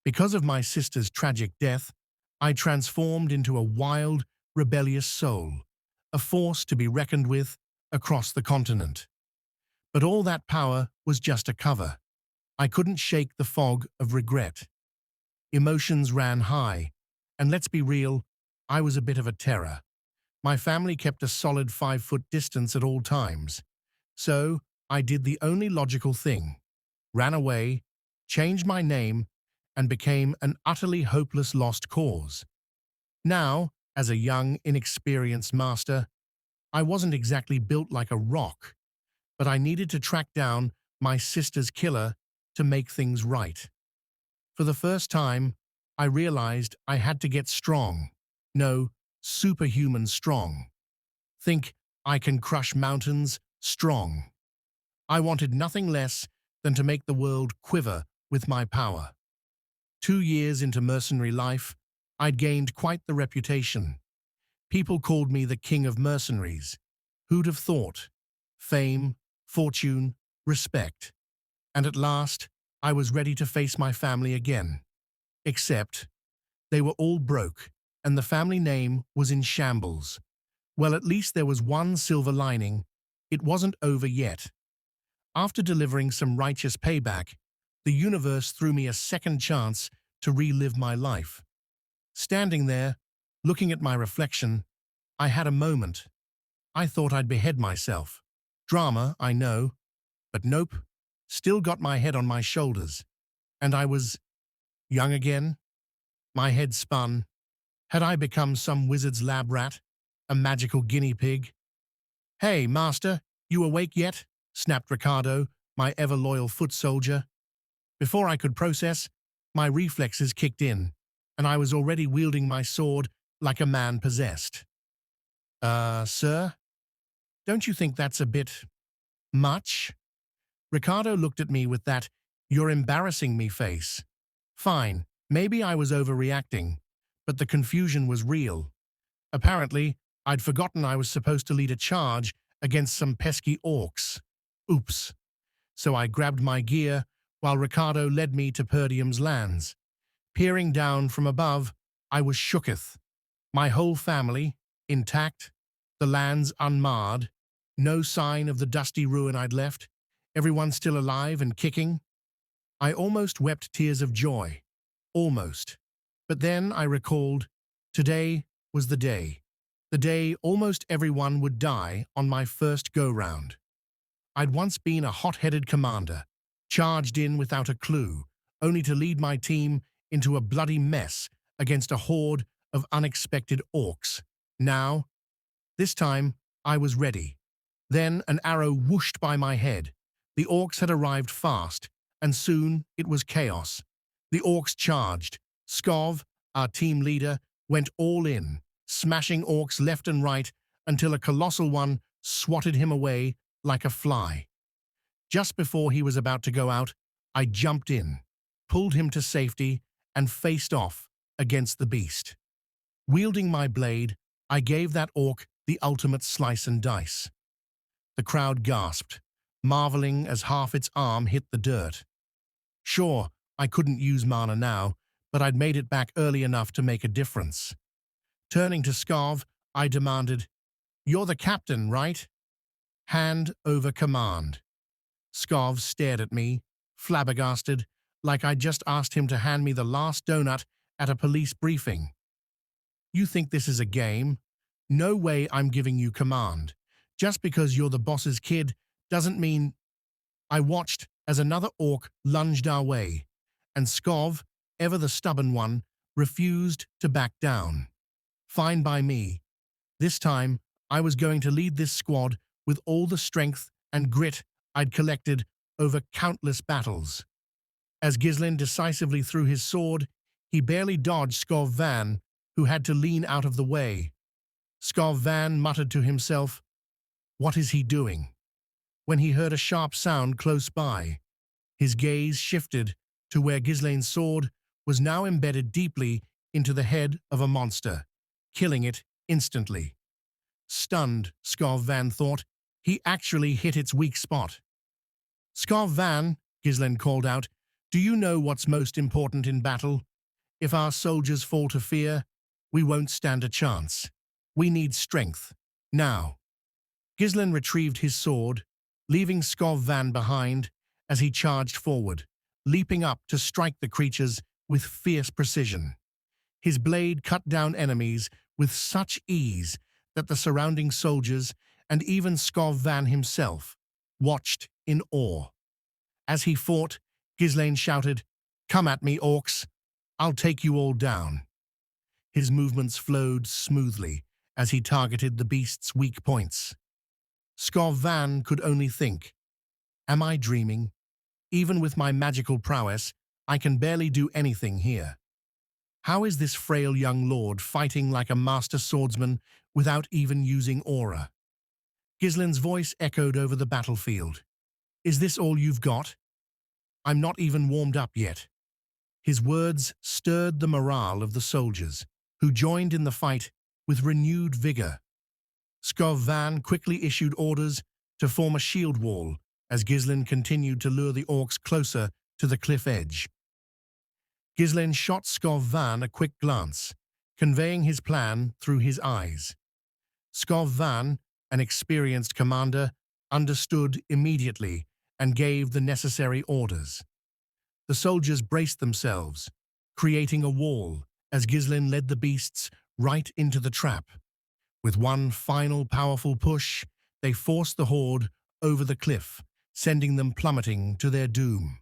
Because of my sister's tragic death, I transformed into a wild, rebellious soul, a force to be reckoned with across the continent. But all that power was just a cover. I couldn't shake the fog of regret. Emotions ran high, and let's be real, I was a bit of a terror. My family kept a solid 5-foot distance at all times. So, I did the only logical thing. Ran away, changed my name, and became an utterly hopeless lost cause. Now, as a young, inexperienced master, I wasn't exactly built like a rock, but I needed to track down my sister's killer to make things right. For the first time, I realized I had to get strong. No, superhuman strong. Think I can crush mountains strong. I wanted nothing less than to make the world quiver with my power. 2 years into mercenary life, I'd gained quite the reputation. People called me the king of mercenaries. Who'd have thought? Fame, fortune, respect. And at last, I was ready to face my family again. Except, they were all broke, and the family name was in shambles. Well, at least there was one silver lining. It wasn't over yet. After delivering some righteous payback, the universe threw me a second chance to relive my life. Standing there, looking at my reflection, I had a moment. I thought I'd behead myself. Drama, I know, but nope, still got my head on my shoulders. And I was young again. My head spun. Had I become some wizard's lab rat? A magical guinea pig? "Hey, master, you awake yet?" snapped Ricardo, my ever-loyal foot soldier. Before I could process, my reflexes kicked in, and I was already wielding my sword like a man possessed. Sir? Don't you think that's a bit much?" Ricardo looked at me with that "you're embarrassing me" face. Fine, maybe I was overreacting, but the confusion was real. Apparently, I'd forgotten I was supposed to lead a charge against some pesky orcs. Oops. So I grabbed my gear while Ricardo led me to Perdium's lands. Peering down from above, I was shooketh. My whole family, intact, the lands unmarred, no sign of the dusty ruin I'd left, everyone still alive and kicking. I almost wept tears of joy. Almost. But then I recalled, today was the day. The day almost everyone would die on my first go-round. I'd once been a hot-headed commander, charged in without a clue, only to lead my team into a bloody mess against a horde of unexpected orcs. Now, this time, I was ready. Then an arrow whooshed by my head. The orcs had arrived fast, and soon it was chaos. The orcs charged. Skov, our team leader, went all in, smashing orcs left and right until a colossal one swatted him away like a fly. Just before he was about to go out, I jumped in, pulled him to safety, and faced off against the beast. Wielding my blade, I gave that orc the ultimate slice and dice. The crowd gasped, marveling as half its arm hit the dirt. Sure, I couldn't use mana now, but I'd made it back early enough to make a difference. Turning to Skov, I demanded, "You're the captain, right?" "Hand over command." Skov stared at me, flabbergasted, like I'd just asked him to hand me the last donut at a police briefing. "You think this is a game? No way I'm giving you command. Just because you're the boss's kid doesn't mean—" I watched as another orc lunged our way, and Skov, ever the stubborn one, refused to back down. Fine by me. This time, I was going to lead this squad with all the strength and grit I'd collected over countless battles. As Ghislain decisively threw his sword, he barely dodged Skov Van, who had to lean out of the way. Skov Van muttered to himself, "What is he doing?" When he heard a sharp sound close by, his gaze shifted to where Ghislain's sword was now embedded deeply into the head of a monster, killing it instantly. Stunned, Skov Van thought, he actually hit its weak spot. "Skov Van," Ghislain called out, Do you know what's most important in battle? If our soldiers fall to fear, we won't stand a chance. We need strength. Now. Ghislain retrieved his sword, leaving Skov Van behind as he charged forward, leaping up to strike the creatures with fierce precision. His blade cut down enemies with such ease that the surrounding soldiers and even Skov Van himself watched in awe. As he fought, Ghislain shouted, "Come at me, orcs! I'll take you all down." His movements flowed smoothly as he targeted the beast's weak points. Skov Van could only think, "Am I dreaming? Even with my magical prowess, I can barely do anything here. How is this frail young lord fighting like a master swordsman without even using aura?" Ghislain's voice echoed over the battlefield. "Is this all you've got? I'm not even warmed up yet." His words stirred the morale of the soldiers, who joined in the fight with renewed vigor. Skov Van quickly issued orders to form a shield wall as Ghislain continued to lure the orcs closer to the cliff edge. Ghislain shot Skov Van a quick glance, conveying his plan through his eyes. Skov Van, an experienced commander, understood immediately and gave the necessary orders. The soldiers braced themselves, creating a wall as Ghislain led the beasts right into the trap. With one final powerful push, they forced the horde over the cliff, sending them plummeting to their doom.